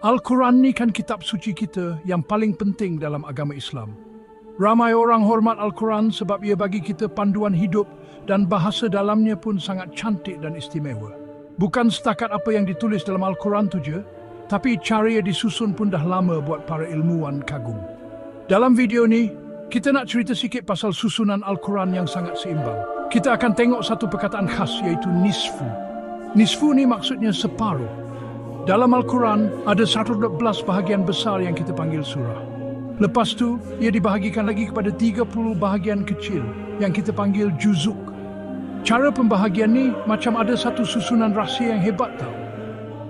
Al-Quran ni kan kitab suci kita yang paling penting dalam agama Islam. Ramai orang hormat Al-Quran sebab ia bagi kita panduan hidup dan bahasa dalamnya pun sangat cantik dan istimewa. Bukan setakat apa yang ditulis dalam Al-Quran tu je, tapi cara ia disusun pun dah lama buat para ilmuwan kagum. Dalam video ni, kita nak cerita sikit pasal susunan Al-Quran yang sangat seimbang. Kita akan tengok satu perkataan khas iaitu nisfu. Nisfu ni maksudnya separuh. Dalam Al-Quran, ada 112 bahagian besar yang kita panggil surah. Lepas tu, ia dibahagikan lagi kepada 30 bahagian kecil yang kita panggil juzuk. Cara pembahagian ni macam ada satu susunan rahsia yang hebat tau.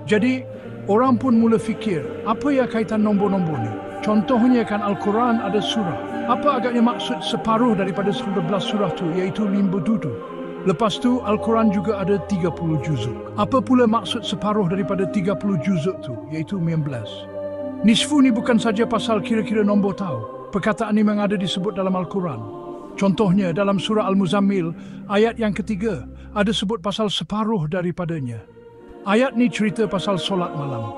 Jadi, orang pun mula fikir, apa ya kaitan nombor-nombor ni? Contohnya kan Al-Quran ada surah. Apa agaknya maksud separuh daripada 11 surah tu, iaitu 57? Lepas tu, Al-Quran juga ada 30 juzuk. Apa pula maksud separuh daripada 30 juzuk tu, iaitu 19? Nisfu ni bukan saja pasal kira-kira nombor tahu. Perkataan ni memang ada disebut dalam Al-Quran. Contohnya, dalam surah Al-Muzammil, ayat yang ketiga, ada sebut pasal separuh daripadanya. Ayat ni cerita pasal solat malam.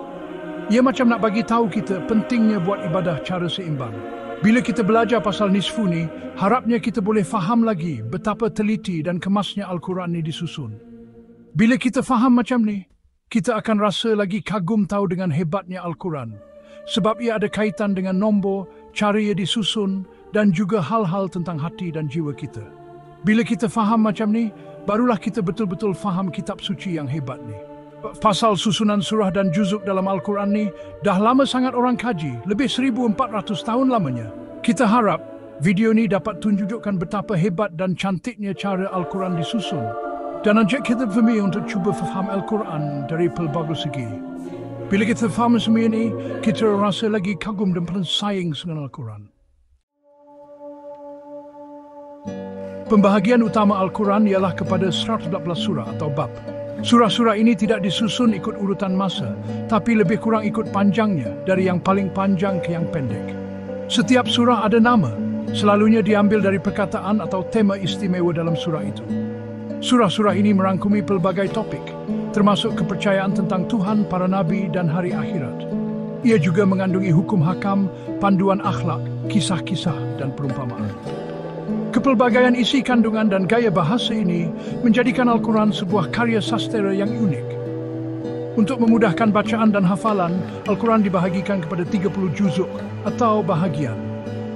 Ia macam nak bagi tahu kita pentingnya buat ibadah cara seimbang. Bila kita belajar pasal nisfu ni, harapnya kita boleh faham lagi betapa teliti dan kemasnya Al-Quran ni disusun. Bila kita faham macam ni, kita akan rasa lagi kagum tahu dengan hebatnya Al-Quran. Sebab ia ada kaitan dengan nombor, cara ia disusun dan juga hal-hal tentang hati dan jiwa kita. Bila kita faham macam ni, barulah kita betul-betul faham kitab suci yang hebat ni. Pasal susunan surah dan juzuk dalam Al-Quran ni dah lama sangat orang kaji, lebih 1400 tahun lamanya. Kita harap video ni dapat tunjukkan betapa hebat dan cantiknya cara Al-Quran disusun dan ajak kita fahami untuk cuba faham Al-Quran dari pelbagai segi. Bila kita faham semua ini, kita rasa lagi kagum dan penuh sayang dengan Al-Quran. Pembahagian utama Al-Quran ialah kepada 114 surah atau bab. Surah-surah ini tidak disusun ikut urutan masa, tapi lebih kurang ikut panjangnya, dari yang paling panjang ke yang pendek. Setiap surah ada nama, selalunya diambil dari perkataan atau tema istimewa dalam surah itu. Surah-surah ini merangkumi pelbagai topik, termasuk kepercayaan tentang Tuhan, para nabi dan hari akhirat. Ia juga mengandungi hukum hakam, panduan akhlak, kisah-kisah dan perumpamaan. Kepelbagaian isi kandungan dan gaya bahasa ini menjadikan Al-Quran sebuah karya sastera yang unik. Untuk memudahkan bacaan dan hafalan, Al-Quran dibahagikan kepada 30 juzuk atau bahagian.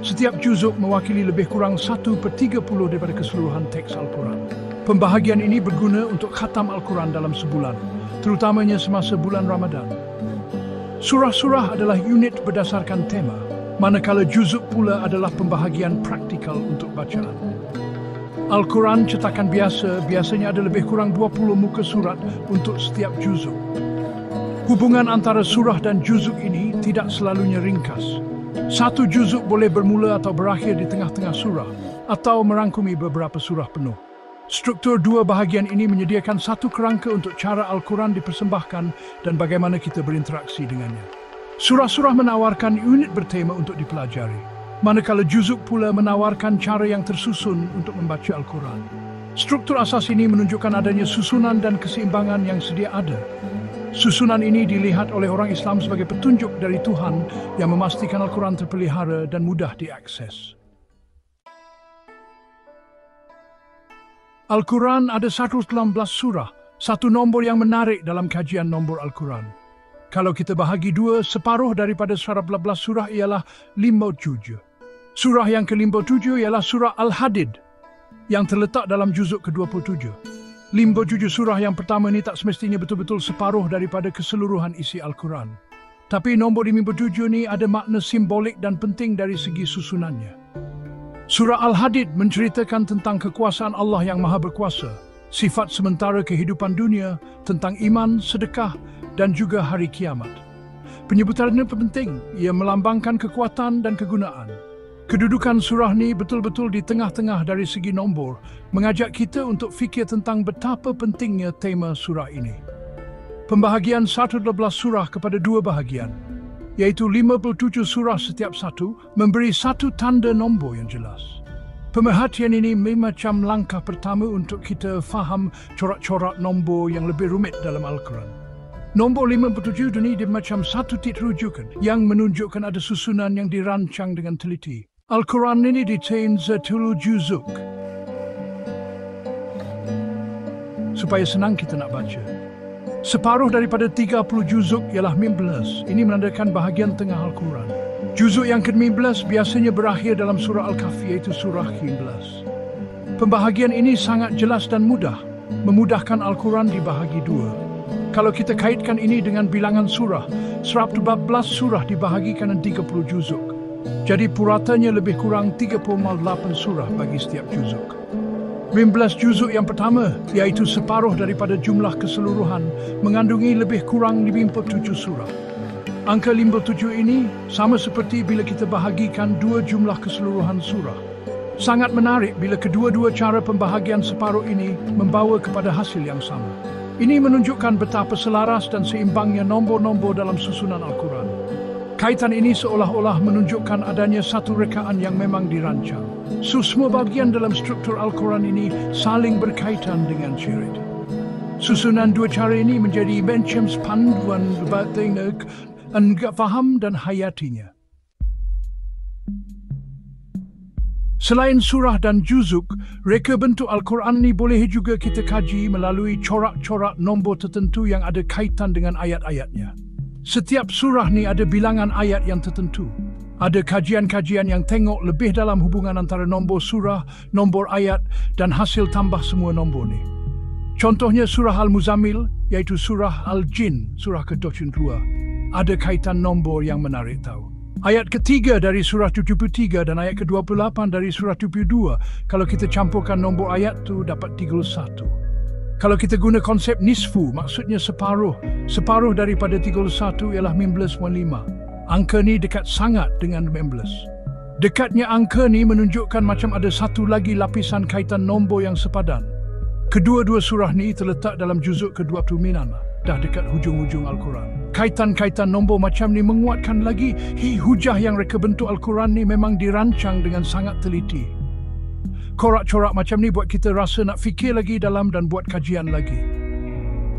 Setiap juzuk mewakili lebih kurang 1/30 daripada keseluruhan teks Al-Quran. Pembahagian ini berguna untuk khatam Al-Quran dalam sebulan, terutamanya semasa bulan Ramadan. Surah-surah adalah unit berdasarkan tema, manakala juzuk pula adalah pembahagian praktikal untuk bacaan. Al-Quran cetakan biasanya ada lebih kurang 20 muka surat untuk setiap juzuk. Hubungan antara surah dan juzuk ini tidak selalunya ringkas. Satu juzuk boleh bermula atau berakhir di tengah-tengah surah, atau merangkumi beberapa surah penuh. Struktur dua bahagian ini menyediakan satu kerangka untuk cara Al-Quran dipersembahkan dan bagaimana kita berinteraksi dengannya. Surah-surah menawarkan unit bertema untuk dipelajari, manakala juzuk pula menawarkan cara yang tersusun untuk membaca Al-Quran. Struktur asas ini menunjukkan adanya susunan dan keseimbangan yang sedia ada. Susunan ini dilihat oleh orang Islam sebagai petunjuk dari Tuhan yang memastikan Al-Quran terpelihara dan mudah diakses. Al-Quran ada 116 surah, satu nombor yang menarik dalam kajian nombor Al-Quran. Kalau kita bahagi dua, separuh daripada 114 surah ialah 57. Surah yang ke-57 ialah surah Al-Hadid yang terletak dalam juzuk ke-27. 57 surah yang pertama ini tak semestinya betul-betul separuh daripada keseluruhan isi Al-Quran. Tapi nombor 57 ini ada makna simbolik dan penting dari segi susunannya. Surah Al-Hadid menceritakan tentang kekuasaan Allah yang Maha Berkuasa, sifat sementara kehidupan dunia, tentang iman, sedekah, dan juga hari kiamat. Penyebutannya penting, ia melambangkan kekuatan dan kegunaan. Kedudukan surah ni betul-betul di tengah-tengah dari segi nombor, mengajak kita untuk fikir tentang betapa pentingnya tema surah ini. Pembahagian 112 surah kepada dua bahagian, iaitu 57 surah setiap satu, memberi satu tanda nombor yang jelas. Pemerhatian ini macam langkah pertama untuk kita faham corak-corak nombor yang lebih rumit dalam Al-Quran. Nombor 57 ini dia macam satu titik rujukan yang menunjukkan ada susunan yang dirancang dengan teliti. Al-Quran ini ditain 10 juzuk supaya senang kita nak baca. Separuh daripada 30 juzuk ialah 15. Ini menandakan bahagian tengah Al-Quran. Juzuk yang ke-15 biasanya berakhir dalam surah Al-Kahfi, iaitu surah ke-11. Pembahagian ini sangat jelas dan mudah, memudahkan Al-Quran dibahagi dua. Kalau kita kaitkan ini dengan bilangan surah, 114 surah dibahagikan dengan 30 juzuk. Jadi puratanya lebih kurang 38 surah bagi setiap juzuk. 15 juzuk yang pertama, iaitu separuh daripada jumlah keseluruhan, mengandungi lebih kurang 57 surah. Angka 57 ini sama seperti bila kita bahagikan dua jumlah keseluruhan surah. Sangat menarik bila kedua-dua cara pembahagian separuh ini membawa kepada hasil yang sama. Ini menunjukkan betapa selaras dan seimbangnya nombor-nombor dalam susunan Al-Quran. Kaitan ini seolah-olah menunjukkan adanya satu rekaan yang memang dirancang. Semua bagian dalam struktur Al-Quran ini saling berkaitan dengan syirik. Susunan dua cara ini menjadi macam panduan bagi enggak faham dan hayatinya. Selain surah dan juzuk, reka bentuk Al-Quran ini boleh juga kita kaji melalui corak-corak nombor tertentu yang ada kaitan dengan ayat-ayatnya. Setiap surah ni ada bilangan ayat yang tertentu. Ada kajian-kajian yang tengok lebih dalam hubungan antara nombor surah, nombor ayat dan hasil tambah semua nombor ni. Contohnya surah Al-Muzammil, iaitu surah Al-Jin, surah ke-22. Ada kaitan nombor yang menarik tahu. Ayat ketiga dari surah 73 dan ayat ke-28 dari surah 72, kalau kita campurkan nombor ayat tu dapat 31. Kalau kita guna konsep nisfu, maksudnya separuh. Separuh daripada 31 ialah 15.5. Angka ni dekat sangat dengan 15. Dekatnya angka ni menunjukkan macam ada satu lagi lapisan kaitan nombor yang sepadan. Kedua-dua surah ni terletak dalam juzuk ke-29, dah dekat hujung-hujung Al-Quran. Kaitan-kaitan nombor macam ni menguatkan lagi hujah yang reka bentuk Al-Quran ni memang dirancang dengan sangat teliti. Corak-corak macam ni buat kita rasa nak fikir lagi dalam dan buat kajian lagi.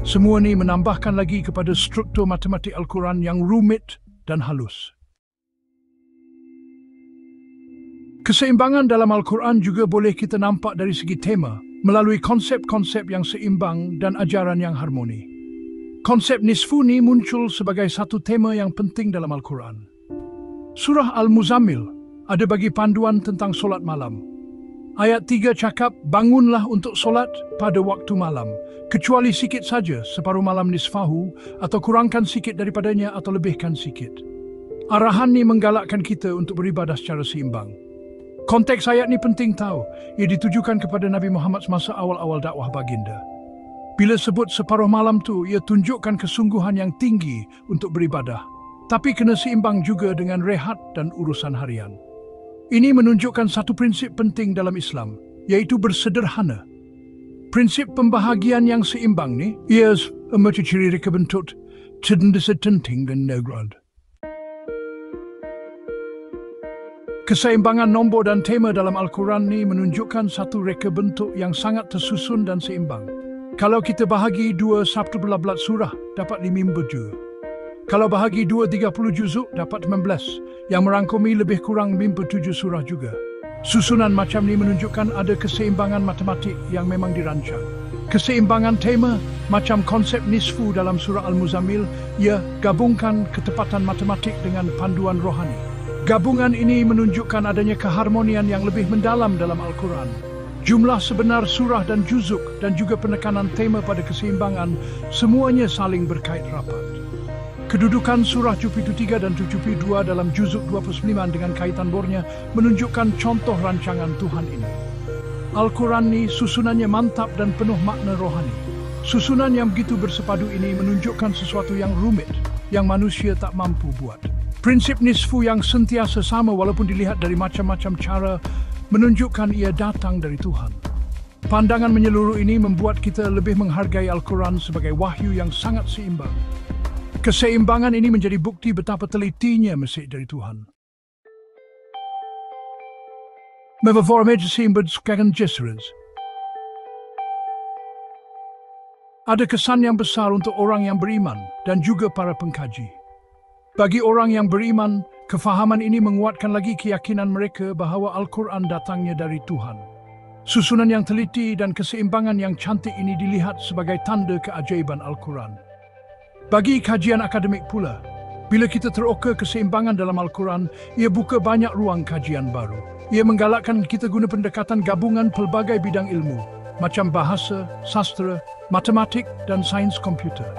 Semua ni menambahkan lagi kepada struktur matematik Al-Quran yang rumit dan halus. Keseimbangan dalam Al-Quran juga boleh kita nampak dari segi tema, melalui konsep-konsep yang seimbang dan ajaran yang harmoni. Konsep nisfu ni muncul sebagai satu tema yang penting dalam Al-Quran. Surah Al-Muzammil ada bagi panduan tentang solat malam. Ayat 3 cakap, bangunlah untuk solat pada waktu malam, kecuali sikit saja, separuh malam nisfahu, atau kurangkan sikit daripadanya atau lebihkan sikit. Arahan ni menggalakkan kita untuk beribadah secara seimbang. Konteks ayat ni penting tahu, ia ditujukan kepada Nabi Muhammad semasa awal-awal dakwah baginda. Bila sebut separuh malam tu, ia tunjukkan kesungguhan yang tinggi untuk beribadah. Tapi kena seimbang juga dengan rehat dan urusan harian. Ini menunjukkan satu prinsip penting dalam Islam, iaitu bersederhana. Prinsip pembahagian yang seimbang ni, ia macam ciri reka bentuk tenting dan negrad. Keseimbangan nombor dan tema dalam Al-Quran ni menunjukkan satu reka bentuk yang sangat tersusun dan seimbang. Kalau kita bahagi dua 11 surah, dapat 15. Kalau bahagi dua 30 juzuk, dapat 19, yang merangkumi lebih kurang 57 surah juga. Susunan macam ni menunjukkan ada keseimbangan matematik yang memang dirancang. Keseimbangan tema, macam konsep nisfu dalam surah Al-Muzammil, ia gabungkan ketepatan matematik dengan panduan rohani. Gabungan ini menunjukkan adanya keharmonian yang lebih mendalam dalam Al-Quran. Jumlah sebenar surah dan juzuk dan juga penekanan tema pada keseimbangan semuanya saling berkait rapat. Kedudukan surah 73 dan 72 dalam juzuk 29 dengan kaitan bornya menunjukkan contoh rancangan Tuhan ini. Al-Quran ni susunannya mantap dan penuh makna rohani. Susunan yang begitu bersepadu ini menunjukkan sesuatu yang rumit yang manusia tak mampu buat. Prinsip nisfu yang sentiasa sama walaupun dilihat dari macam-macam cara menunjukkan ia datang dari Tuhan. Pandangan menyeluruh ini membuat kita lebih menghargai Al-Quran sebagai wahyu yang sangat seimbang. Keseimbangan ini menjadi bukti betapa telitinya mesej dari Tuhan. Mevor seimbang sekarang Jesseres. Ada kesan yang besar untuk orang yang beriman dan juga para pengkaji. Bagi orang yang beriman, kefahaman ini menguatkan lagi keyakinan mereka bahawa Al-Quran datangnya dari Tuhan. Susunan yang teliti dan keseimbangan yang cantik ini dilihat sebagai tanda keajaiban Al-Quran. Bagi kajian akademik pula, bila kita teroka keseimbangan dalam Al-Quran, ia buka banyak ruang kajian baru. Ia menggalakkan kita guna pendekatan gabungan pelbagai bidang ilmu, macam bahasa, sastra, matematik dan sains komputer.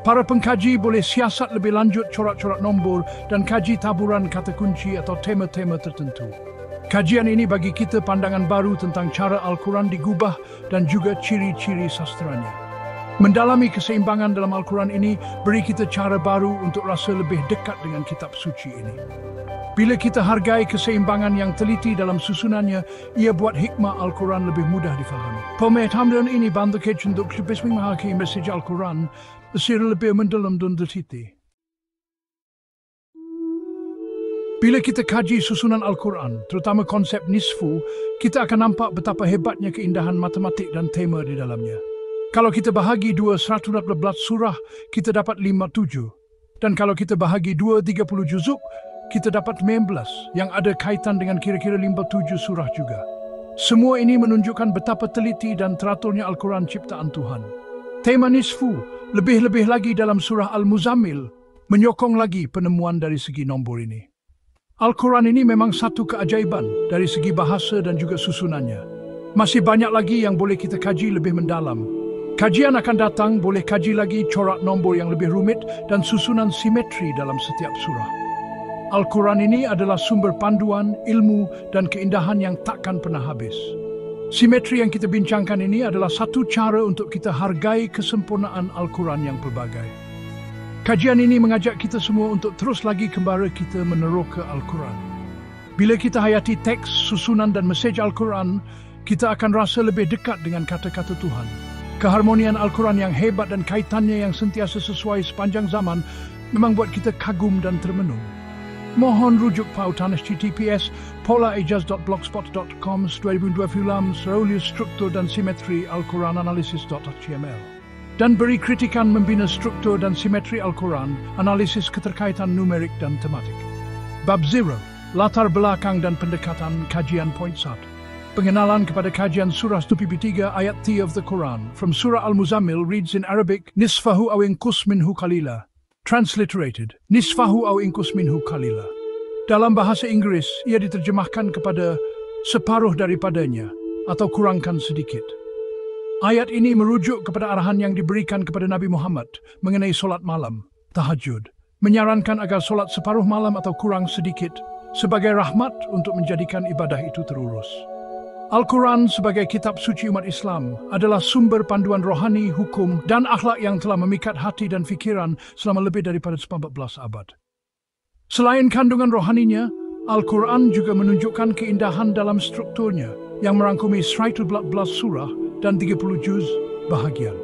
Para pengkaji boleh siasat lebih lanjut corak-corak nombor dan kaji taburan kata kunci atau tema-tema tertentu. Kajian ini bagi kita pandangan baru tentang cara Al-Quran digubah dan juga ciri-ciri sastranya. Mendalami keseimbangan dalam Al-Quran ini beri kita cara baru untuk rasa lebih dekat dengan kitab suci ini. Bila kita hargai keseimbangan yang teliti dalam susunannya, ia buat hikmah Al-Quran lebih mudah difahami. Pemahaman ini bantu kita untuk lebih memahami mesej Al-Quran secara lebih mendalam dan teliti. Bila kita kaji susunan Al-Quran, terutama konsep nisfu, kita akan nampak betapa hebatnya keindahan matematik dan tema di dalamnya. Kalau kita bahagi 114 surah, kita dapat 57. Dan kalau kita bahagi 30 juzuk, kita dapat 19 yang ada kaitan dengan kira-kira 57 surah juga. Semua ini menunjukkan betapa teliti dan teraturnya Al-Quran ciptaan Tuhan. Tema nisfu, lebih-lebih lagi dalam surah Al-Muzammil, menyokong lagi penemuan dari segi nombor ini. Al-Quran ini memang satu keajaiban dari segi bahasa dan juga susunannya. Masih banyak lagi yang boleh kita kaji lebih mendalam. Kajian akan datang boleh kaji lagi corak nombor yang lebih rumit dan susunan simetri dalam setiap surah. Al-Quran ini adalah sumber panduan, ilmu dan keindahan yang takkan pernah habis. Simetri yang kita bincangkan ini adalah satu cara untuk kita hargai kesempurnaan Al-Quran yang pelbagai. Kajian ini mengajak kita semua untuk terus lagi kembali kita meneroka Al-Quran. Bila kita hayati teks, susunan dan mesej Al-Quran, kita akan rasa lebih dekat dengan kata-kata Tuhan. Keharmonian Al-Quran yang hebat dan kaitannya yang sentiasa sesuai sepanjang zaman memang buat kita kagum dan termenung. Mohon rujuk pautan https polaijaz.blogspot.com 2020 Serolius Struktur dan Simetri Al-Quran Analisis.html dan beri kritikan membina struktur dan simetri Al-Quran, analisis keterkaitan numerik dan tematik. Bab 0, latar belakang dan pendekatan kajian point 1. Pengenalan kepada kajian surah 3 ayat 3 of the Quran from Surah Al-Muzammil reads in Arabic, Nisfahu aw inqus minhu qalila. Transliterated, Nisfahu aw inqus minhu qalila. Dalam bahasa Inggris, ia diterjemahkan kepada separuh daripadanya atau kurangkan sedikit. Ayat ini merujuk kepada arahan yang diberikan kepada Nabi Muhammad mengenai solat malam, tahajud, menyarankan agar solat separuh malam atau kurang sedikit sebagai rahmat untuk menjadikan ibadah itu terurus. Al-Quran sebagai kitab suci umat Islam adalah sumber panduan rohani, hukum, dan akhlak yang telah memikat hati dan fikiran selama lebih daripada 14 abad. Selain kandungan rohaninya, Al-Quran juga menunjukkan keindahan dalam strukturnya yang merangkumi 114 surah dan 30 juz bahagian.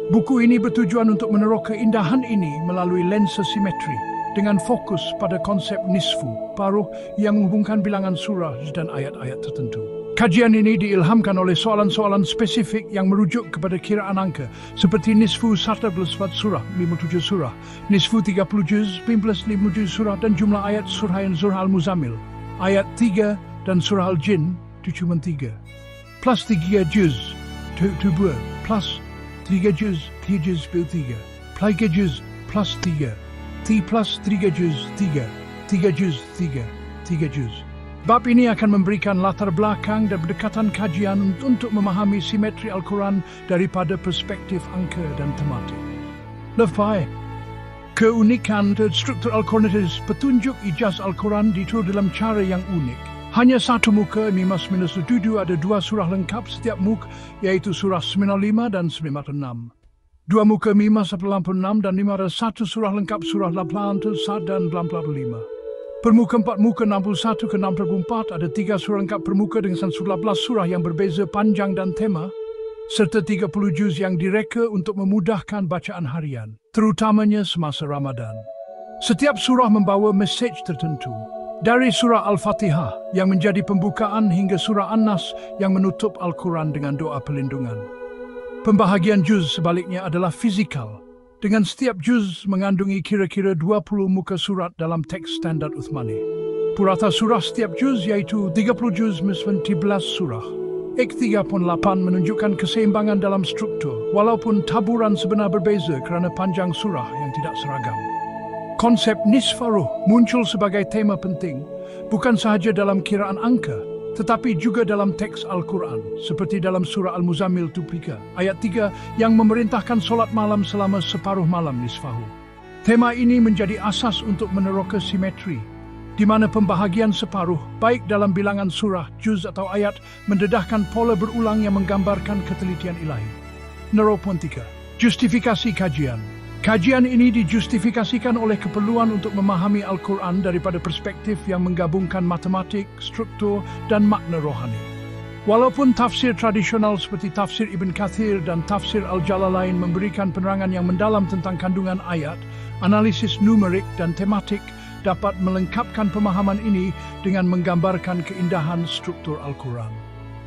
Buku ini bertujuan untuk meneroka keindahan ini melalui lensa simetri dengan fokus pada konsep nisfu, paruh yang menghubungkan bilangan surah dan ayat-ayat tertentu. Kajian ini diilhamkan oleh soalan-soalan spesifik yang merujuk kepada kiraan angka seperti nisfu 14 surah, 57 surah, nisfu 30 juz, 15 juz surah dan jumlah ayat surah Al-Muzammil, ayat 3 dan surah Al-Jin, itu cuma 3, plus 3 juz, 2 plus 3 juz, 3 juz bil 3, 3 juz plus 3, T plus 3 juz 3, 3 juz 3, 3 juz. Bab ini akan memberikan latar belakang dan pendekatan kajian untuk memahami simetri Al-Quran daripada perspektif angka dan tematik. Lepas, keunikan struktur Al-Quran itu petunjuk ijaz Al-Quran diatur dalam cara yang unik. Hanya satu muka -7 ada 2 surah lengkap setiap muka, yaitu surah 95 dan 96. 2 muka 86 dan 5 ada 1 surah lengkap surah 81 dan 85. Permuka 4 muka 61 ke 64 ada 3 surah lengkap permuka dengan 11 surah yang berbeza panjang dan tema, serta 30 juz yang direka untuk memudahkan bacaan harian, terutamanya semasa Ramadan. Setiap surah membawa mesej tertentu. Dari surah Al-Fatihah yang menjadi pembukaan hingga surah An-Nas yang menutup Al-Quran dengan doa perlindungan. Pembahagian juz sebaliknya adalah fizikal, dengan setiap juz mengandungi kira-kira 20 muka surat dalam teks standar Uthmani. Purata surah setiap juz yaitu 30 juz miswan 13 surah. X38 menunjukkan keseimbangan dalam struktur, walaupun taburan sebenar berbeza kerana panjang surah yang tidak seragam. Konsep nisfaruh muncul sebagai tema penting, bukan sahaja dalam kiraan angka, tetapi juga dalam teks Al-Quran, seperti dalam surah Al-Muzammil 3, ayat 3 yang memerintahkan solat malam selama separuh malam nisfahu. Tema ini menjadi asas untuk meneroka simetri, di mana pembahagian separuh, baik dalam bilangan surah, juz atau ayat, mendedahkan pola berulang yang menggambarkan ketelitian ilahi. Neropon 3. Justifikasi kajian. Kajian ini dijustifikasikan oleh keperluan untuk memahami Al-Quran daripada perspektif yang menggabungkan matematik, struktur, dan makna rohani. Walaupun tafsir tradisional seperti tafsir Ibn Kathir dan tafsir Al-Jalalain memberikan penerangan yang mendalam tentang kandungan ayat, analisis numerik dan tematik dapat melengkapkan pemahaman ini dengan menggambarkan keindahan struktur Al-Quran.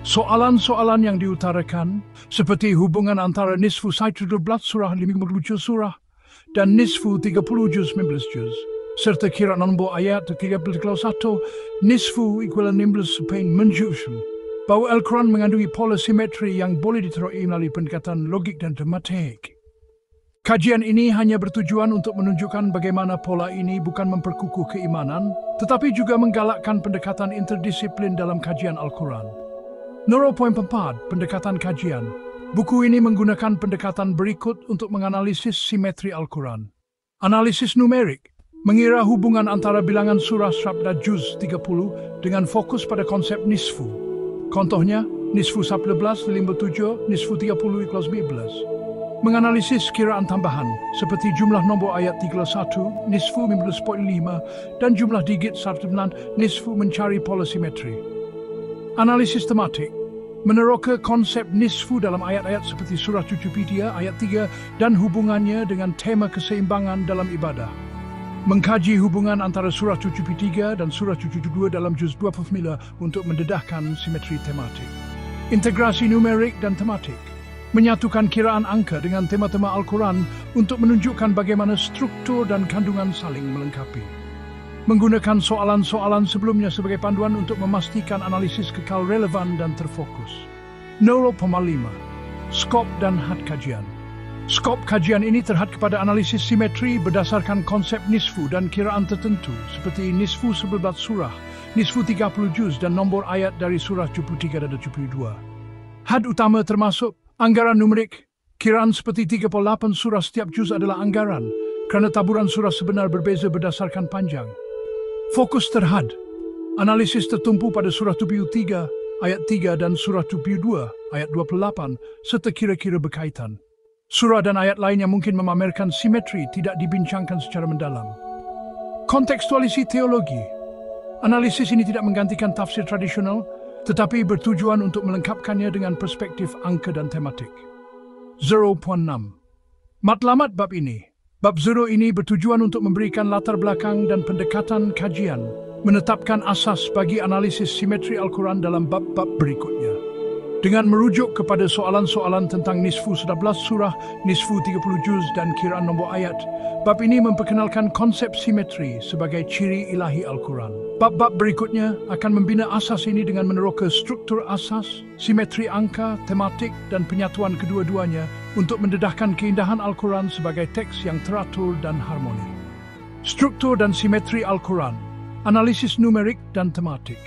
Soalan-soalan yang diutarakan, seperti hubungan antara nisfu 12 surah 50 surah dan nisfu 30 juz 15 juz, serta kira nombor ayat 31, nisfu ikualan 16 sepain menunjukkan bahawa Al-Quran mengandungi pola simetri yang boleh diteroki melalui pendekatan logik dan tematik. Kajian ini hanya bertujuan untuk menunjukkan bagaimana pola ini bukan memperkukuh keimanan, tetapi juga menggalakkan pendekatan interdisiplin dalam kajian Al-Quran. Poin 4, pendekatan kajian. Buku ini menggunakan pendekatan berikut untuk menganalisis simetri Al-Quran. Analisis numerik, mengira hubungan antara bilangan surah sabda juz 30 dengan fokus pada konsep nisfu. Contohnya, nisfu 11, 57, nisfu 30 = 15. Menganalisis kiraan tambahan, seperti jumlah nombor ayat 31, nisfu 15.5, dan jumlah digit 19, nisfu mencari pola simetri. Analisis tematik, meneroka konsep nisfu dalam ayat-ayat seperti surah Cucupedia ayat 3 dan hubungannya dengan tema keseimbangan dalam ibadah. Mengkaji hubungan antara surah Cucupedia dan surah Cucu 2 dalam juz 29 untuk mendedahkan simetri tematik. Integrasi numerik dan tematik, menyatukan kiraan angka dengan tema-tema Al-Quran untuk menunjukkan bagaimana struktur dan kandungan saling melengkapi. Menggunakan soalan-soalan sebelumnya sebagai panduan untuk memastikan analisis kekal relevan dan terfokus. 0.5. Skop dan had kajian. Skop kajian ini terhad kepada analisis simetri berdasarkan konsep nisfu dan kiraan tertentu seperti nisfu 11 surah, nisfu 30 juz dan nombor ayat dari surah 73 dan 72. Had utama termasuk anggaran numerik. Kiraan seperti 38 surah setiap juz adalah anggaran, kerana taburan surah sebenar berbeza berdasarkan panjang. Fokus terhad. Analisis tertumpu pada surah 73 ayat 3 dan surah 72 ayat 28 serta kira-kira berkaitan. Surah dan ayat lain yang mungkin memamerkan simetri tidak dibincangkan secara mendalam. Kontekstualisasi teologi. Analisis ini tidak menggantikan tafsir tradisional, tetapi bertujuan untuk melengkapkannya dengan perspektif angka dan tematik. 0.6. Matlamat bab ini. Bab 0 ini bertujuan untuk memberikan latar belakang dan pendekatan kajian, menetapkan asas bagi analisis simetri Al-Quran dalam bab-bab berikutnya. Dengan merujuk kepada soalan-soalan tentang nisfu 11 surah, nisfu 30 juz dan kiraan nombor ayat, bab ini memperkenalkan konsep simetri sebagai ciri ilahi Al-Quran. Bab-bab berikutnya akan membina asas ini dengan meneroka struktur asas, simetri angka, tematik dan penyatuan kedua-duanya untuk mendedahkan keindahan Al-Quran sebagai teks yang teratur dan harmoni. Struktur dan simetri Al-Quran, analisis numerik dan tematik.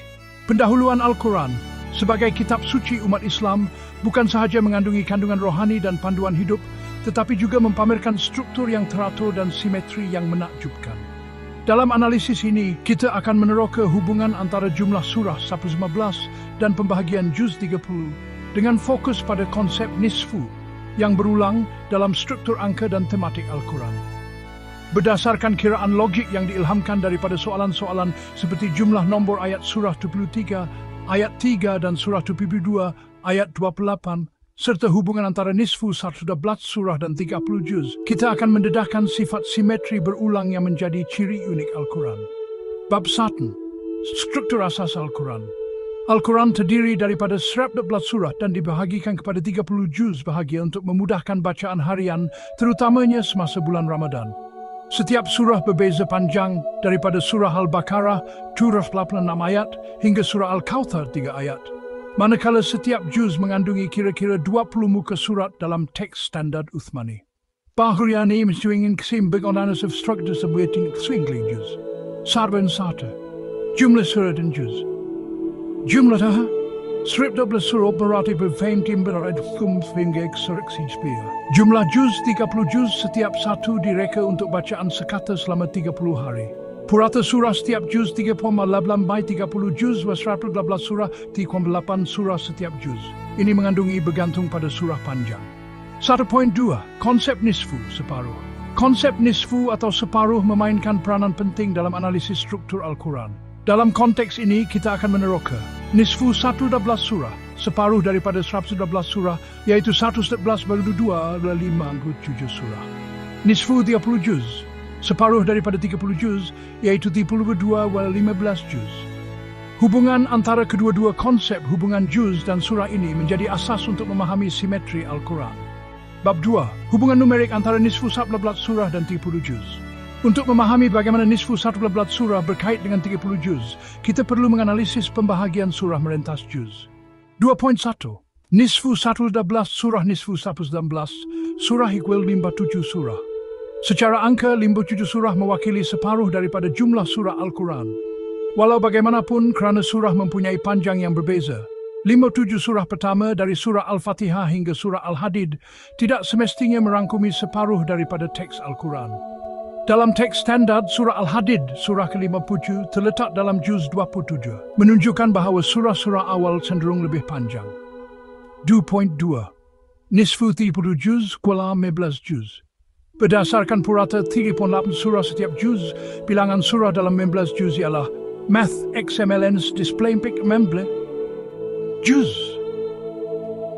Pendahuluan Al-Quran sebagai kitab suci umat Islam bukan sahaja mengandungi kandungan rohani dan panduan hidup, tetapi juga mempamerkan struktur yang teratur dan simetri yang menakjubkan. Dalam analisis ini, kita akan meneroka hubungan antara jumlah surah 115 dan pembahagian juz 30 dengan fokus pada konsep nisfu yang berulang dalam struktur angka dan tematik Al-Quran. Berdasarkan kiraan logik yang diilhamkan daripada soalan-soalan seperti jumlah nombor ayat surah 73, ayat 3 dan surah 72, ayat 28, serta hubungan antara nisfu 11 surah dan 30 juz, kita akan mendedahkan sifat simetri berulang yang menjadi ciri unik Al-Quran. Bab 1. Struktur asas Al-Quran. Al-Quran terdiri daripada 114 surah dan dibahagikan kepada 30 juz bahagia untuk memudahkan bacaan harian, terutamanya semasa bulan Ramadan. Setiap surah berbeza panjang daripada surah Al-Baqarah 286 ayat hingga surah Al-Kawthar 3 ayat. Manakala setiap juz mengandungi kira-kira 20 muka surat dalam teks standar Uthmani. Bahagian ini menunjukkan keseimbangan of struktur sebuah swingling juz. Sarban satu. Jumlah surah dan juz. Jumlah taha, 112 surah berarti berfaham timberat hukum hingga eksereksi spiya. Jumlah juz 30 juz, setiap satu direka untuk bacaan sekata selama 30 hari. Purata surah setiap juz 3.18 by 30 juz was 118 surah 3.8 surah setiap juz. Ini mengandungi bergantung pada surah panjang. 1.2. Konsep nisfu separuh. Konsep nisfu atau separuh memainkan peranan penting dalam analisis struktur Al-Quran. Dalam konteks ini, kita akan meneroka nisfu 112 surah, separuh daripada 112 surah, yaitu 111 bagi 2 adalah 57 surah. Nisfu 30 juz, separuh daripada 30 juz, yaitu 32 wal 15 juz. Hubungan antara kedua-dua konsep hubungan juz dan surah ini menjadi asas untuk memahami simetri Al-Quran. Bab 2. Hubungan numerik antara nisfu 11 surah dan 30 juz. Untuk memahami bagaimana nisfu 11 surah berkait dengan 30 juz, kita perlu menganalisis pembahagian surah merentas juz. 2.1. Nisfu 11 surah nisfu 11 surah equal 57 surah. Secara angka, 57 surah mewakili separuh daripada jumlah surah Al-Quran. Walau bagaimanapun, kerana surah mempunyai panjang yang berbeza, 57 surah pertama dari surah Al-Fatihah hingga surah Al-Hadid tidak semestinya merangkumi separuh daripada teks Al-Quran. Dalam teks standar, surah Al-Hadid, surah ke-57, terletak dalam juz 27, menunjukkan bahawa surah-surah awal cenderung lebih panjang. 2.2. Nisfu 30 juz kuala 15 juz. Berdasarkan purata 3.8 surah setiap juz, bilangan surah dalam 15 juz ialah Math XMLN's display pic memble juz.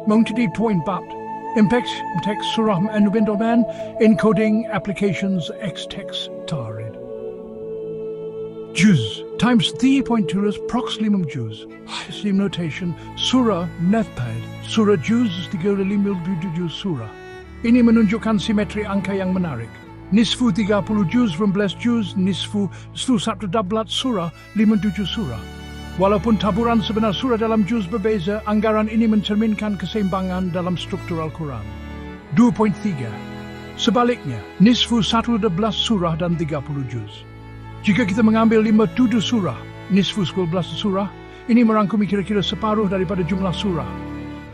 Menjadi 2.4. Impex text surah Anubendoman encoding applications X-text tarid. Juz times 3.2 proximum juz. Sim notation surah Nethpad surah juz 35 surah. Ini menunjukkan simetri angka yang menarik. Nisfu 30 juz 15 juz, nisfu 11 surah 57 surah. Walaupun taburan sebenar surah dalam juz berbeza, anggaran ini mencerminkan keseimbangan dalam struktur Al-Quran. 2.3. Sebaliknya, nisfu 11 surah dan 30 juz. Jika kita mengambil 57 surah, nisfu 11 surah, ini merangkumi kira-kira separuh daripada jumlah surah.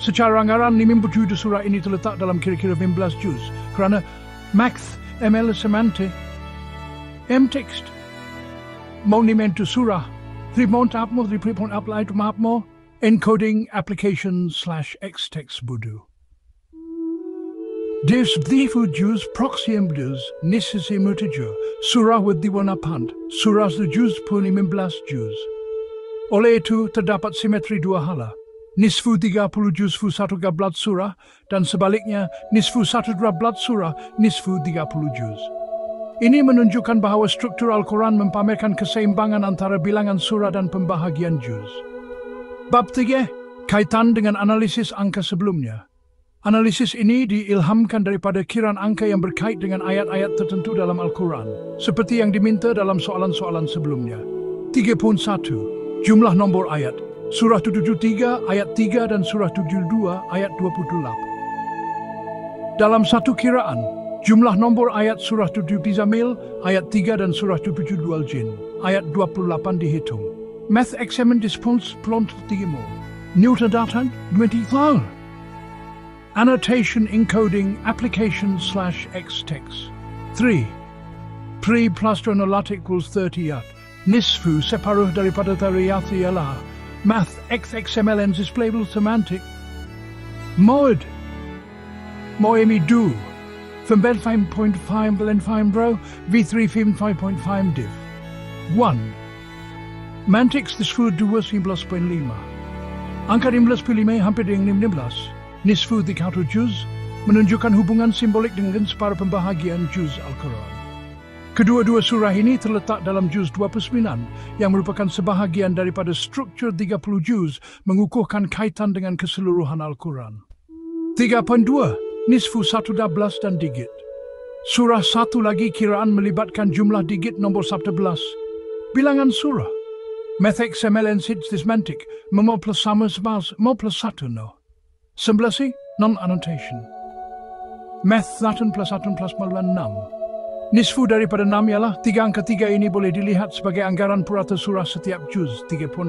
Secara anggaran, 57 surah ini terletak dalam kira-kira 15 juz, kerana Math ML Semantic M-text Monumentu surah 3.8 encoding application /X-text budu. Des 30 juz proxium juz nisisimutuju surah wadiwana pant surah juz pun 15 juz. Oleh itu terdapat simetri dua hala. Nisfu 30 juzfu 1 gablat surah dan sebaliknya nisfu 1 gablat surah nisfu 30 juz. Ini menunjukkan bahawa struktur Al-Quran mempamerkan keseimbangan antara bilangan surah dan pembahagian juz. Bab 3. Kaitan dengan analisis angka sebelumnya. Analisis ini diilhamkan daripada kiraan angka yang berkait dengan ayat-ayat tertentu dalam Al-Quran, seperti yang diminta dalam soalan-soalan sebelumnya. 3.1. Jumlah nombor ayat. Surah 73 ayat 3 dan surah 72 ayat 28. Dalam satu kiraan, jumlah nombor ayat surah 7 Zamil, ayat 3 dan surah 72 Al-Jin, ayat 28 dihitung. Math examen dispons plont 3 Newton data 20 Annotation encoding application /X-text. 3. Pre plus not equals 30 yat. Nisfu separuh daripada tariyat ialah Math XMLN displayable semantic. Mod. Moemi do. From bed 5.5 Belen 5 bro, V3 film 5.5 div. 1. Mantix nisfu 2.15. Angka 15 hampir dengan 16. Nisfu 30 juz menunjukkan hubungan simbolik dengan separuh pembahagian juz Al-Quran. Kedua-dua surah ini terletak dalam juz 29 yang merupakan sebahagian daripada struktur 30 juz mengukuhkan kaitan dengan keseluruhan Al-Quran. 3.2 Nisfu 112 dan digit. Surah satu lagi kiraan melibatkan jumlah digit nombor 11. Bilangan surah. Methek semelensid dismantik, memo plus sama sebas, mo plus 1 no. 11 non-annotation. Meth 1 plus 1 plus 6. Nisfu daripada 6 ialah 3 angka 3 ini boleh dilihat sebagai anggaran purata surah setiap juz 38.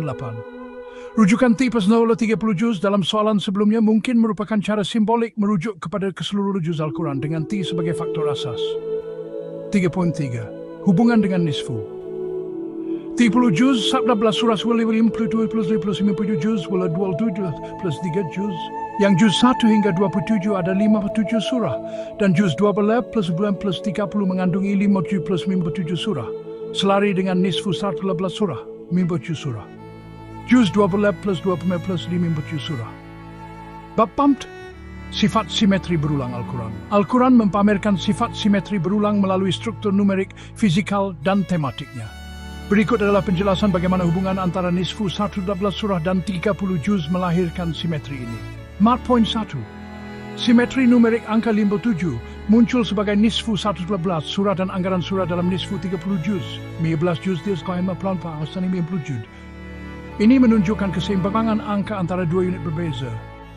Rujukan T plus 0 30 juz dalam soalan sebelumnya mungkin merupakan cara simbolik merujuk kepada keseluruhan juz Al-Quran dengan T sebagai faktor asas. 3.3 Hubungan dengan nisfu. 30 juz 11 surah 52 plus 57 juz 27 plus 3 juz. Yang juz 1 hingga 27 ada 57 surah dan juz 12 plus 9 plus 30 mengandungi 57 plus 57 surah. Selari dengan nisfu 11 surah, 57 surah. Juz 12 plus 20 plus 57 surah. Bab pamt, sifat simetri berulang Al-Quran. Al-Quran mempamerkan sifat simetri berulang melalui struktur numerik, fizikal dan tematiknya. Berikut adalah penjelasan bagaimana hubungan antara nisfu 11 surah dan 30 juz melahirkan simetri ini. Mat poin 1. Simetri numerik angka 57 muncul sebagai nisfu 11 surah dan anggaran surah dalam nisfu 30 juz. 15 juz dia skema plan pasani 50 juz. Ini menunjukkan keseimbangan angka antara dua unit berbeza.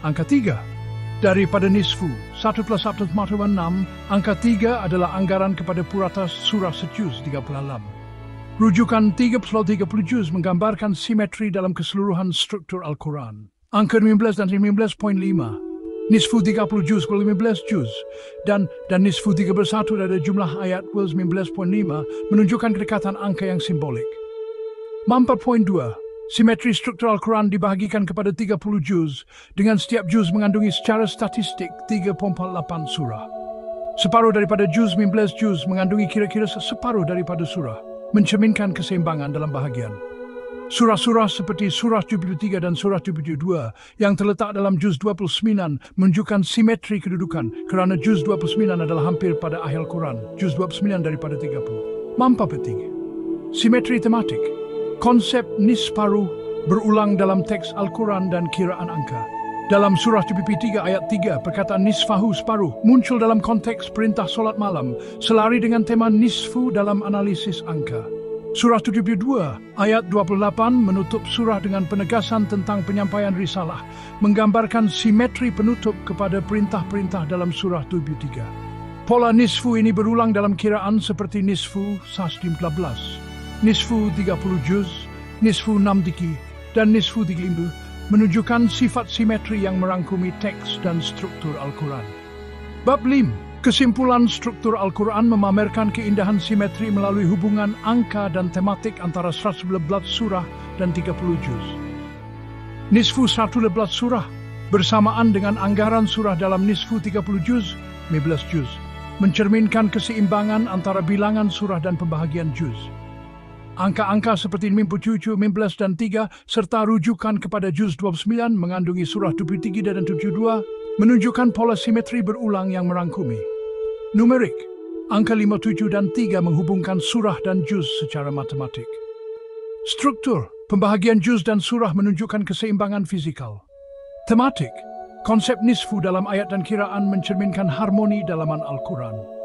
Angka 3. Daripada nisfu 1 plus 1 mata 6, angka 3 adalah anggaran kepada purata surah sejuz 36. Rujukan 3 plus 30 juz menggambarkan simetri dalam keseluruhan struktur Al-Quran. Angka 15 dan 15.5. Nisfu 30 juz ke 15 juz. Dan nisfu 31 dari jumlah ayat 19.5 menunjukkan kedekatan angka yang simbolik. 4.2. Simetri struktur Al-Quran dibahagikan kepada 30 juz dengan setiap juz mengandungi secara statistik 3.8 surah. Separuh daripada juz 15 juz mengandungi kira-kira separuh daripada surah, mencerminkan keseimbangan dalam bahagian. Surah-surah seperti surah 73 dan surah 72 yang terletak dalam juz 29 menunjukkan simetri kedudukan kerana juz 29 adalah hampir pada akhir Quran, juz 29 daripada 30. Mampu penting. Simetri tematik. Konsep nisparuh berulang dalam teks Al-Quran dan kiraan angka. Dalam surah 73 ayat 3, perkataan nisfahu separuh muncul dalam konteks perintah solat malam, selari dengan tema nisfu dalam analisis angka. Surah 72 ayat 28 menutup surah dengan penegasan tentang penyampaian risalah, menggambarkan simetri penutup kepada perintah-perintah dalam surah 73. Pola nisfu ini berulang dalam kiraan seperti nisfu 14, nisfu 30 juz, nisfu 6 diki, dan nisfu 35, menunjukkan sifat simetri yang merangkumi teks dan struktur Al-Quran. Bab 5. Kesimpulan struktur Al-Quran memamerkan keindahan simetri melalui hubungan angka dan tematik antara 111 surah dan 30 juz. Nisfu 111 surah bersamaan dengan anggaran surah dalam nisfu 30 juz, 15 juz, mencerminkan keseimbangan antara bilangan surah dan pembahagian juz. Angka-angka seperti 57, 15 dan 3 serta rujukan kepada juz 29 mengandungi surah 73 dan 72 menunjukkan pola simetri berulang yang merangkumi. Numerik, angka 57 dan 3 menghubungkan surah dan juz secara matematik. Struktur, pembahagian juz dan surah menunjukkan keseimbangan fizikal. Tematik, konsep nisfu dalam ayat dan kiraan mencerminkan harmoni dalaman Al-Quran.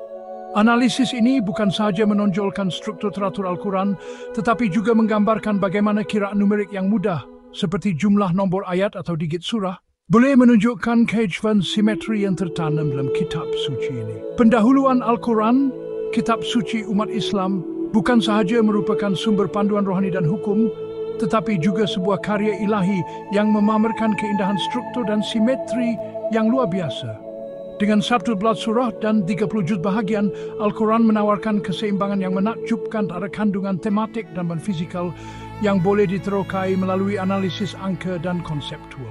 Analisis ini bukan sahaja menonjolkan struktur teratur Al-Quran, tetapi juga menggambarkan bagaimana kiraan numerik yang mudah, seperti jumlah nombor ayat atau digit surah, boleh menunjukkan kehidupan simetri yang tertanam dalam kitab suci ini. Pendahuluan Al-Quran, kitab suci umat Islam, bukan sahaja merupakan sumber panduan rohani dan hukum, tetapi juga sebuah karya ilahi yang memamerkan keindahan struktur dan simetri yang luar biasa. Dengan 11 surah dan 30 juz bahagian, Al-Quran menawarkan keseimbangan yang menakjubkan antara kandungan tematik dan fisikal yang boleh diterokai melalui analisis angka dan konseptual.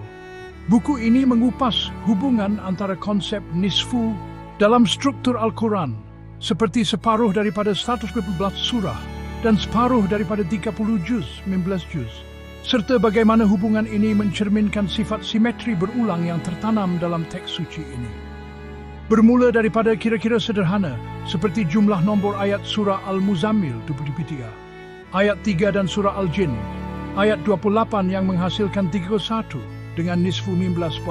Buku ini mengupas hubungan antara konsep nisfu dalam struktur Al-Quran, seperti separuh daripada 112 surah dan separuh daripada 30 juz, 15 juz, serta bagaimana hubungan ini mencerminkan sifat simetri berulang yang tertanam dalam teks suci ini. Bermula daripada kira-kira sederhana seperti jumlah nombor ayat surah Al-Muzammil 23, ayat 3 dan surah Al-Jin, ayat 28 yang menghasilkan 31 dengan nisfu 15.5,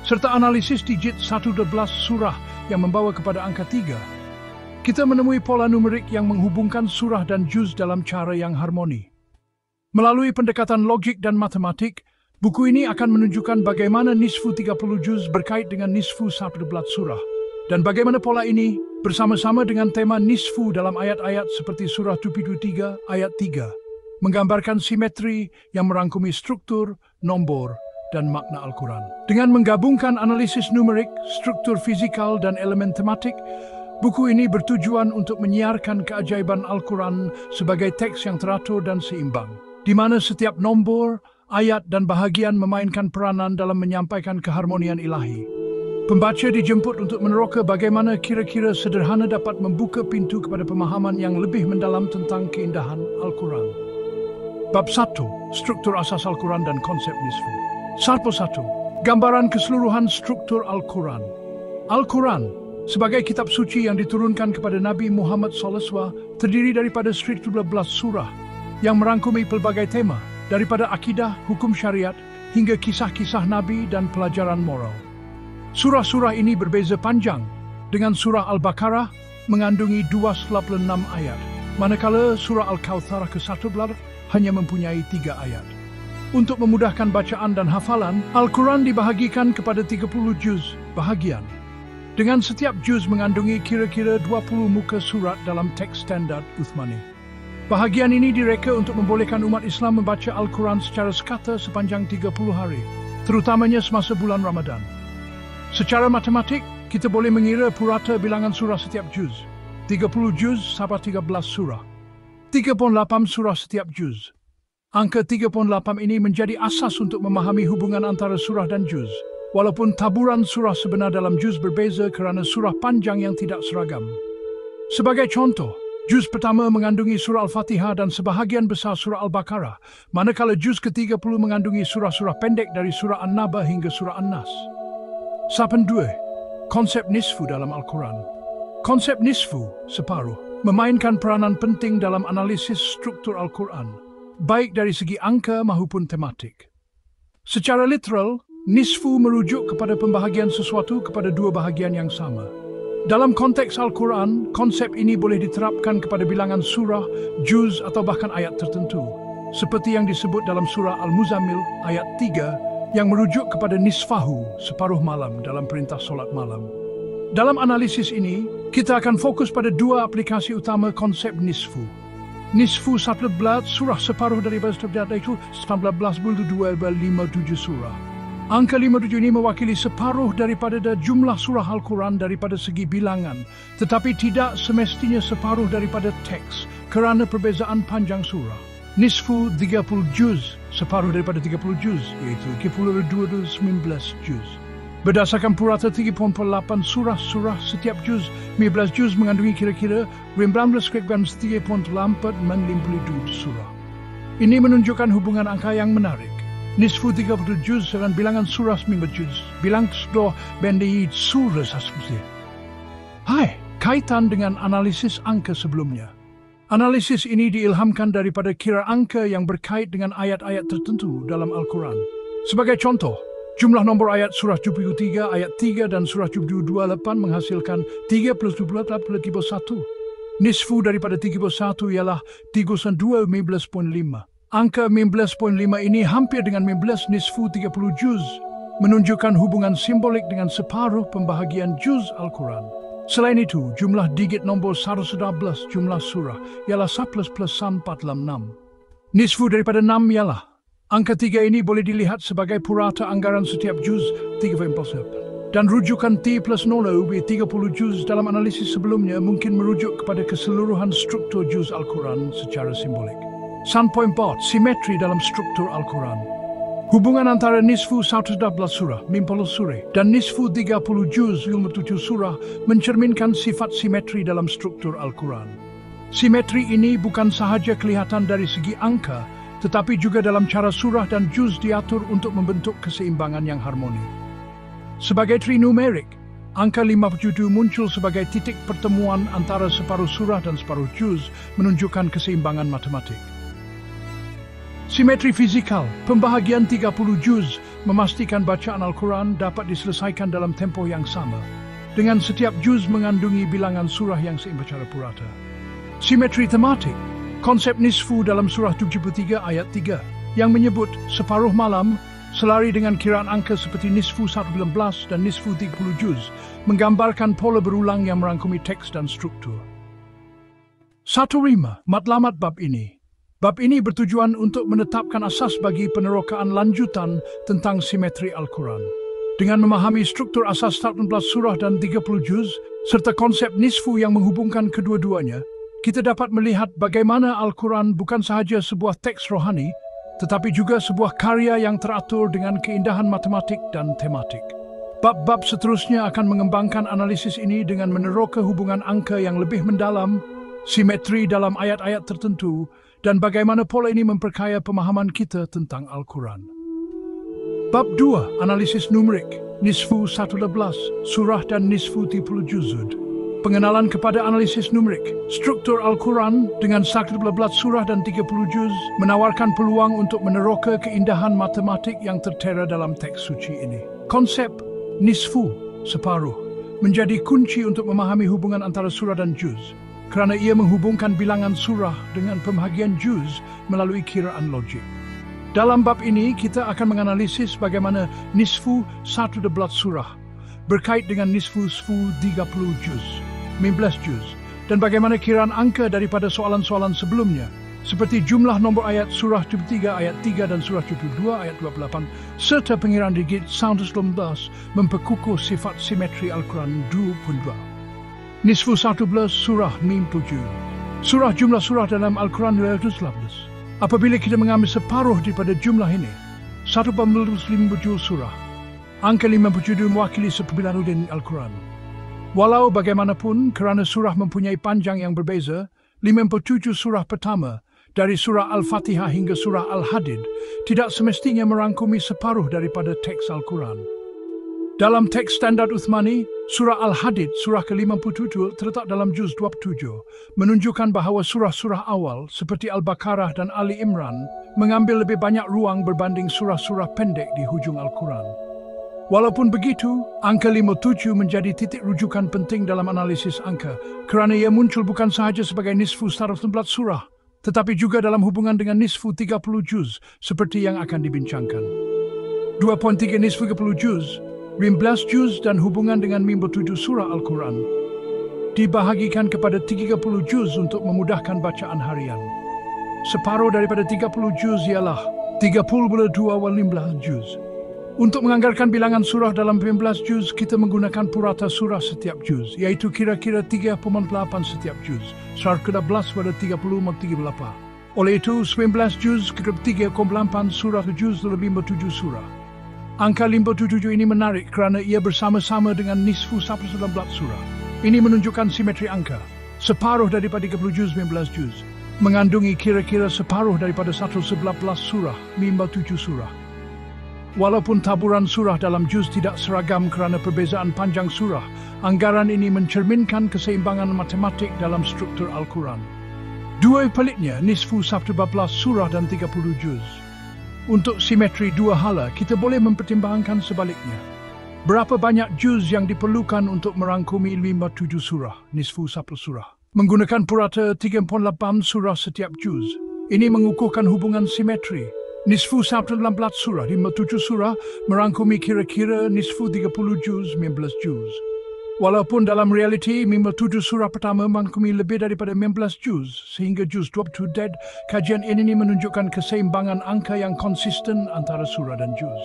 serta analisis digit 112 surah yang membawa kepada angka 3. Kita menemui pola numerik yang menghubungkan surah dan juz dalam cara yang harmoni. Melalui pendekatan logik dan matematik, buku ini akan menunjukkan bagaimana nisfu 30 juz berkait dengan nisfu 11 surah, dan bagaimana pola ini bersama-sama dengan tema nisfu dalam ayat-ayat seperti surah 23 ayat 3, menggambarkan simetri yang merangkumi struktur, nombor, dan makna Al-Quran. Dengan menggabungkan analisis numerik, struktur fisikal, dan elemen tematik, buku ini bertujuan untuk menyiarkan keajaiban Al-Quran sebagai teks yang teratur dan seimbang, di mana setiap nombor, ayat, dan bahagian memainkan peranan dalam menyampaikan keharmonian ilahi. Pembaca dijemput untuk meneroka bagaimana kira-kira sederhana dapat membuka pintu kepada pemahaman yang lebih mendalam tentang keindahan Al-Quran. Bab 1. Struktur asas Al-Quran dan konsep nisfu. 1. Gambaran keseluruhan struktur Al-Quran. Al-Quran sebagai kitab suci yang diturunkan kepada Nabi Muhammad SAW terdiri daripada 13 surah yang merangkumi pelbagai tema, daripada akidah, hukum syariat, hingga kisah-kisah Nabi dan pelajaran moral. Surah-surah ini berbeza panjang, dengan surah Al-Baqarah mengandungi 286 ayat, manakala surah Al-Kawthar ke-11 hanya mempunyai 3 ayat. Untuk memudahkan bacaan dan hafalan, Al-Quran dibahagikan kepada 30 juz bahagian, dengan setiap juz mengandungi kira-kira 20 muka surat dalam teks standar Uthmani. Bahagian ini direka untuk membolehkan umat Islam membaca Al-Quran secara sekata sepanjang 30 hari, terutamanya semasa bulan Ramadan. Secara matematik, kita boleh mengira purata bilangan surah setiap juz. 30 juz sampai 13 surah. 38 surah setiap juz. Angka 38 ini menjadi asas untuk memahami hubungan antara surah dan juz, walaupun taburan surah sebenar dalam juz berbeza kerana surah panjang yang tidak seragam. Sebagai contoh, juz pertama mengandungi surah Al-Fatihah dan sebahagian besar surah Al-Baqarah, manakala juz ke-30 mengandungi surah-surah pendek dari surah An-Naba hingga surah An-Nas. 2. Konsep nisfu dalam Al-Quran. Konsep nisfu, separuh, memainkan peranan penting dalam analisis struktur Al-Quran, baik dari segi angka maupun tematik. Secara literal, nisfu merujuk kepada pembahagian sesuatu kepada dua bahagian yang sama. Dalam konteks Al-Quran, konsep ini boleh diterapkan kepada bilangan surah, juz atau bahkan ayat tertentu, seperti yang disebut dalam surah Al-Muzammil ayat 3 yang merujuk kepada nisfahu, separuh malam dalam perintah solat malam. Dalam analisis ini, kita akan fokus pada dua aplikasi utama konsep nisfu. Nisfu 11 surah separuh daripada setiap itu 19 57 surah. Angka 57 ini mewakili separuh daripada jumlah surah Al-Quran daripada segi bilangan, tetapi tidak semestinya separuh daripada teks kerana perbezaan panjang surah. Nisfu 30 juz, separuh daripada 30 juz, iaitu 19 juz. Berdasarkan purata 38 surah setiap juz, 15 juz mengandungi kira-kira 19,3,4 surah. Ini menunjukkan hubungan angka yang menarik. Nisfu 30 juz dengan bilangan surah 19 juz, bilang sudah bendai surah sasmisi. Hai, kaitan dengan analisis angka sebelumnya. Analisis ini diilhamkan daripada kira angka yang berkait dengan ayat-ayat tertentu dalam Al-Quran. Sebagai contoh, jumlah nombor ayat surah 73 ayat 3 dan surah 28 menghasilkan 3 plus 2 plus 31. Nisfu daripada 31 ialah 32 15.5. Angka 15.5 ini hampir dengan 15 nisfu 30 juz, menunjukkan hubungan simbolik dengan separuh pembahagian juz Al-Quran. Selain itu, jumlah digit nombor 111 jumlah surah ialah 11 plus 4 dalam 6. Nisfu daripada 6 ialah angka 3 ini boleh dilihat sebagai purata anggaran setiap juz 3,4. Dan rujukan T plus 0 30 juz dalam analisis sebelumnya mungkin merujuk kepada keseluruhan struktur juz Al-Quran secara simbolik. 1.4. Simetri dalam struktur Al-Quran. Hubungan antara nisfu 111 surah, 50 surah, dan nisfu 30 juz, 57 surah mencerminkan sifat simetri dalam struktur Al-Quran. Simetri ini bukan sahaja kelihatan dari segi angka, tetapi juga dalam cara surah dan juz diatur untuk membentuk keseimbangan yang harmoni. Sebagai trinumerik, Angka 57 muncul sebagai titik pertemuan antara separuh surah dan separuh juz, menunjukkan keseimbangan matematik. Simetri fizikal, pembahagian 30 juz memastikan bacaan Al-Quran dapat diselesaikan dalam tempoh yang sama, dengan setiap juz mengandungi bilangan surah yang seimbang secara purata. Simetri tematik, konsep nisfu dalam surah 73 ayat 3, yang menyebut separuh malam, selari dengan kiraan angka seperti nisfu 19 dan nisfu 30 juz, menggambarkan pola berulang yang merangkumi teks dan struktur. 1.5. Matlamat bab ini. Bab ini bertujuan untuk menetapkan asas bagi penerokaan lanjutan tentang simetri Al-Quran. Dengan memahami struktur asas 14 surah dan 30 juz, serta konsep nisfu yang menghubungkan kedua-duanya, kita dapat melihat bagaimana Al-Quran bukan sahaja sebuah teks rohani, tetapi juga sebuah karya yang teratur dengan keindahan matematik dan tematik. Bab-bab seterusnya akan mengembangkan analisis ini dengan meneroka hubungan angka yang lebih mendalam, simetri dalam ayat-ayat tertentu, dan bagaimana pola ini memperkaya pemahaman kita tentang Al-Quran. Bab 2. Analisis numerik, nisfu 11, surah dan nisfu 30 juzud. Pengenalan kepada analisis numerik, struktur Al-Quran dengan 11 surah dan 30 juz menawarkan peluang untuk meneroka keindahan matematik yang tertera dalam teks suci ini. Konsep nisfu, separuh, menjadi kunci untuk memahami hubungan antara surah dan juz, kerana ia menghubungkan bilangan surah dengan pembahagian juz melalui kiraan logik. Dalam bab ini, kita akan menganalisis bagaimana nisfu 11 surah berkait dengan nisfu 30 juz, 15 juz, dan bagaimana kiraan angka daripada soalan-soalan sebelumnya, seperti jumlah nombor ayat surah 73 ayat 3 dan surah 72 ayat 28, serta pengiraan digit 19 memperkukuh sifat simetri Al-Quran 22. Nisfu 11 surah mim 7. Surah jumlah surah dalam Al-Quran 211. Apabila kita mengambil separuh daripada jumlah ini, 150 surah, angka 57 mewakili seperbilarudan Al-Quran. Walau bagaimanapun, kerana surah mempunyai panjang yang berbeza, 57 surah pertama, dari surah Al-Fatihah hingga surah Al-Hadid, tidak semestinya merangkumi separuh daripada teks Al-Quran. Dalam teks standar Uthmani, surah Al-Hadid, surah ke-57 terletak dalam juz 27, menunjukkan bahawa surah-surah awal seperti Al-Baqarah dan Ali Imran mengambil lebih banyak ruang berbanding surah-surah pendek di hujung Al-Quran. Walaupun begitu, angka 57 menjadi titik rujukan penting dalam analisis angka, kerana ia muncul bukan sahaja sebagai nisfu 19 surah, tetapi juga dalam hubungan dengan nisfu 30 juz, seperti yang akan dibincangkan. 2.3 nisfu 30 juz, 15 juz dan hubungan dengan 57 surah Al-Quran, dibahagikan kepada 30 juz untuk memudahkan bacaan harian. Separuh daripada 30 juz ialah 30/2 15 juz. Untuk menganggarkan bilangan surah dalam 15 juz, kita menggunakan purata surah setiap juz, iaitu kira-kira 3.8 setiap juz, surah ke-11 pada 30/38. Oleh itu, 19 juz ke 3.8 surah juz lebih 57 surah. Angka 57 ini menarik kerana ia bersama-sama dengan nisfu 19 surah. Ini menunjukkan simetri angka. Separuh daripada 30 juz 19 juz, mengandungi kira-kira separuh daripada 111 surah, 57 surah. Walaupun taburan surah dalam juz tidak seragam kerana perbezaan panjang surah, anggaran ini mencerminkan keseimbangan matematik dalam struktur Al-Quran. Dua pelitnya, nisfu 14 surah dan 30 juz. Untuk simetri dua hala, kita boleh mempertimbangkan sebaliknya. Berapa banyak juz yang diperlukan untuk merangkumi 57 surah, nisfu 10 surah? Menggunakan purata 3.8 surah setiap juz. Ini mengukuhkan hubungan simetri. Nisfu 19 surah, 57 surah, merangkumi kira-kira nisfu 30 juz, 15 juz. Walaupun dalam realiti, 57 surah pertama merangkumi lebih daripada 15 juz, sehingga juz 22, kajian ini menunjukkan keseimbangan angka yang konsisten antara surah dan juz.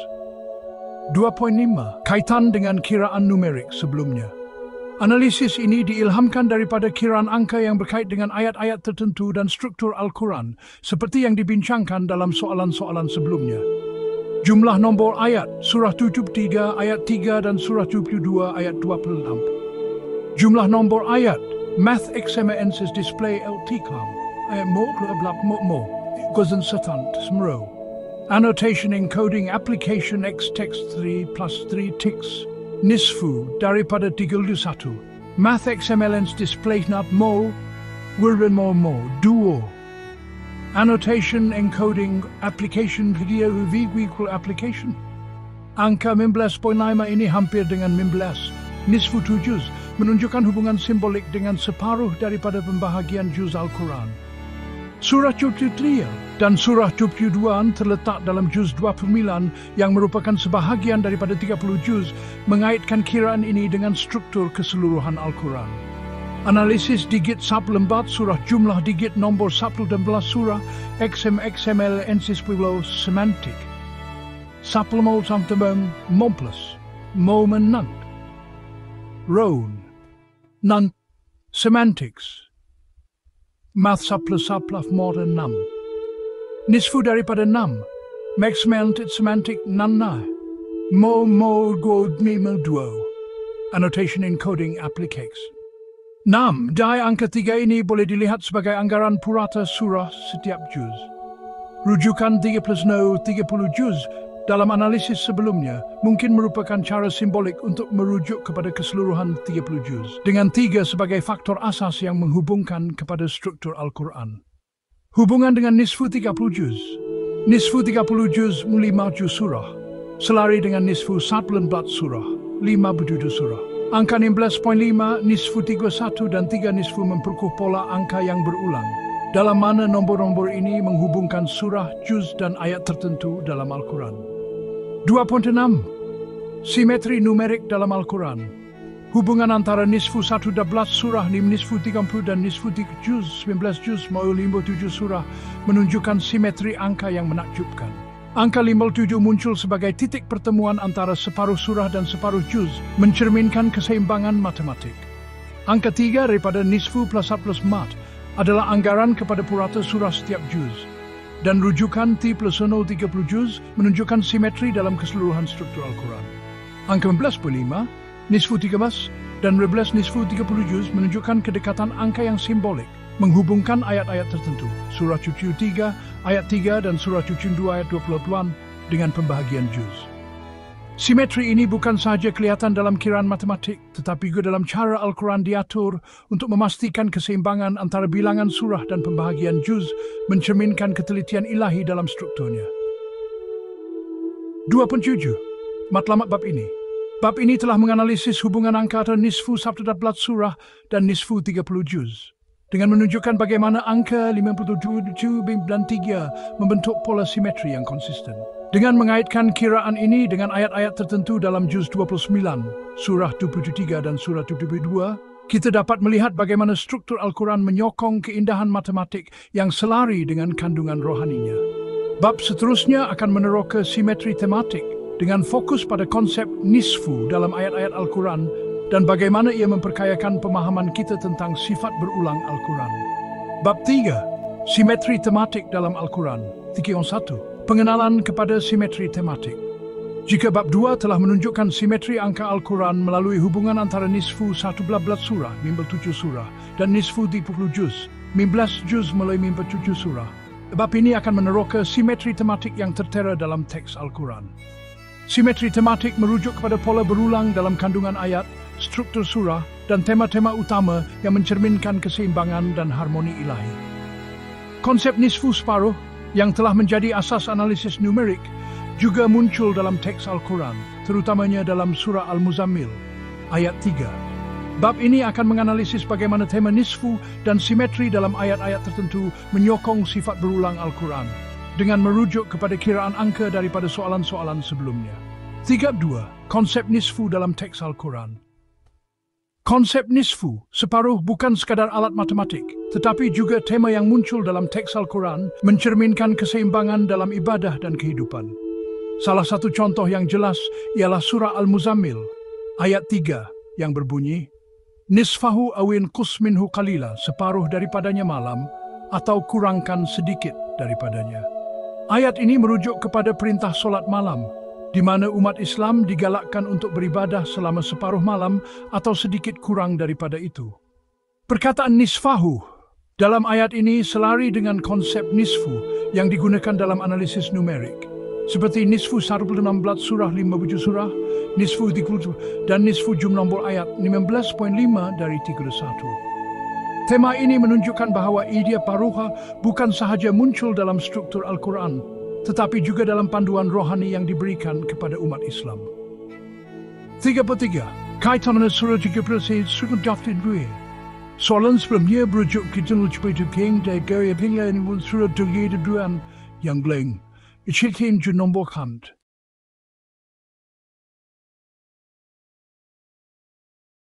2.5. Kaitan dengan kiraan numerik sebelumnya. Analisis ini diilhamkan daripada kiraan angka yang berkait dengan ayat-ayat tertentu dan struktur Al-Quran, seperti yang dibincangkan dalam soalan-soalan sebelumnya. Jumlah nombor ayat, surah 73 ayat 3 dan surah 72 ayat 26. Jumlah nombor ayat, math examensis display LTCOM, ayat mo, gozan satan, smro. Annotation encoding application X text 3 plus 3 ticks. nisfu daripada 31. Math XMLN's display not mo, word mo, duo. Annotation encoding application video V equal application. Angka 15.5 ini hampir dengan 15. Nisfu 7 menunjukkan hubungan simbolik dengan separuh daripada pembahagian juz Al-Quran. Surah 23 dan surah 22 terletak dalam juz 29 yang merupakan sebahagian daripada 30 juz, mengaitkan kiraan ini dengan struktur keseluruhan Al-Quran. Analisis digit sub lembat surah jumlah digit nombor 11 surah XML ensis pueblo semantik. Supplemental samtebang momples, momenant, roan, non, semantics. Math plus modern 6. Nisfu daripada 6. Maximalt semantic nanna. Mo go mimo duo. Annotation encoding applicates. 6. Dai angka 3 ini boleh dilihat sebagai anggaran purata surah setiap juz. Rujukan 3 plus 0 30 juz dalam analisis sebelumnya mungkin merupakan cara simbolik untuk merujuk kepada keseluruhan 30 juz, dengan 3 sebagai faktor asas yang menghubungkan kepada struktur Al-Quran. Hubungan dengan nisfu 30 juz. Nisfu 30 juz 5 juz surah, selari dengan nisfu 14 surah, 5 surah. Angka 16.5, nisfu 31 dan 3 nisfu memperkuat pola angka yang berulang, dalam mana nombor-nombor ini menghubungkan surah, juz dan ayat tertentu dalam Al-Quran. 2.6. Simetri numerik dalam Al-Quran. Hubungan antara nisfu 11 surah, nisfu 30 dan nisfu 3 juz, 19 juz, 57 surah menunjukkan simetri angka yang menakjubkan. Angka 57 muncul sebagai titik pertemuan antara separuh surah dan separuh juz, mencerminkan keseimbangan matematik. Angka 3 daripada nisfu plus mat adalah anggaran kepada purata surah setiap juz. Dan rujukan T plus 0 30 juz menunjukkan simetri dalam keseluruhan struktur Al-Quran. Angka 11.5, nisfu 13 dan 12 nisfu 30 juz menunjukkan kedekatan angka yang simbolik, menghubungkan ayat-ayat tertentu, surah Cucu 3 ayat 3 dan surah Cucu 2 ayat 28 dengan pembahagian juz. Simetri ini bukan sahaja kelihatan dalam kiraan matematik, tetapi juga dalam cara Al-Quran diatur untuk memastikan keseimbangan antara bilangan surah dan pembahagian juz, mencerminkan ketelitian ilahi dalam strukturnya. 2.7. Matlamat bab ini. Bab ini telah menganalisis hubungan angka antara nisfu 11 surah dan nisfu 30 juz, dengan menunjukkan bagaimana angka 57 dan 3 membentuk pola simetri yang konsisten. Dengan mengaitkan kiraan ini dengan ayat-ayat tertentu dalam juz 29, surah 23 dan surah 22, kita dapat melihat bagaimana struktur Al-Quran menyokong keindahan matematik yang selari dengan kandungan rohaninya. Bab seterusnya akan meneroka simetri tematik dengan fokus pada konsep nisfu dalam ayat-ayat Al-Quran dan bagaimana ia memperkayakan pemahaman kita tentang sifat berulang Al-Quran. Bab 3. Simetri tematik dalam Al-Quran. 3.1. Pengenalan kepada simetri tematik. Jika bab 2 telah menunjukkan simetri angka Al-Quran melalui hubungan antara nisfu 11 surah, 7 surah, dan nisfu 30 juz, 15 juz melalui 7 surah, bab ini akan meneroka simetri tematik yang tertera dalam teks Al-Quran. Simetri tematik merujuk kepada pola berulang dalam kandungan ayat, struktur surah, dan tema-tema utama yang mencerminkan keseimbangan dan harmoni ilahi. Konsep nisfu separuh yang telah menjadi asas analisis numerik juga muncul dalam teks Al-Quran, terutamanya dalam surah Al-Muzammil, ayat 3. Bab ini akan menganalisis bagaimana tema nisfu dan simetri dalam ayat-ayat tertentu menyokong sifat berulang Al-Quran, dengan merujuk kepada kiraan angka daripada soalan-soalan sebelumnya. 3.2. Konsep nisfu dalam teks Al-Quran. Konsep nisfu, separuh bukan sekadar alat matematik, tetapi juga tema yang muncul dalam teks Al-Quran mencerminkan keseimbangan dalam ibadah dan kehidupan. Salah satu contoh yang jelas ialah surah Al-Muzammil, ayat 3 yang berbunyi, Nisfahu awin qus minhu qalila, separuh daripadanya malam, atau kurangkan sedikit daripadanya. Ayat ini merujuk kepada perintah solat malam, di mana umat Islam digalakkan untuk beribadah selama separuh malam atau sedikit kurang daripada itu. Perkataan nisfahu dalam ayat ini selari dengan konsep nisfu yang digunakan dalam analisis numerik, Seperti nisfu 16 surah 57 surah, nisfu 30 dan nisfu jumlah nombor ayat 19.5 dari 31. Tema ini menunjukkan bahawa idea paruha bukan sahaja muncul dalam struktur Al-Quran, tetapi juga dalam panduan rohani yang diberikan kepada umat Islam. 33. Kaitan dengan surah 13 surah Daftar 2. Soalan sebelumnya berujuk kita lupa itu King dari gaya pilihan surah 32 yang beleng. Ichitin ju nombor kant.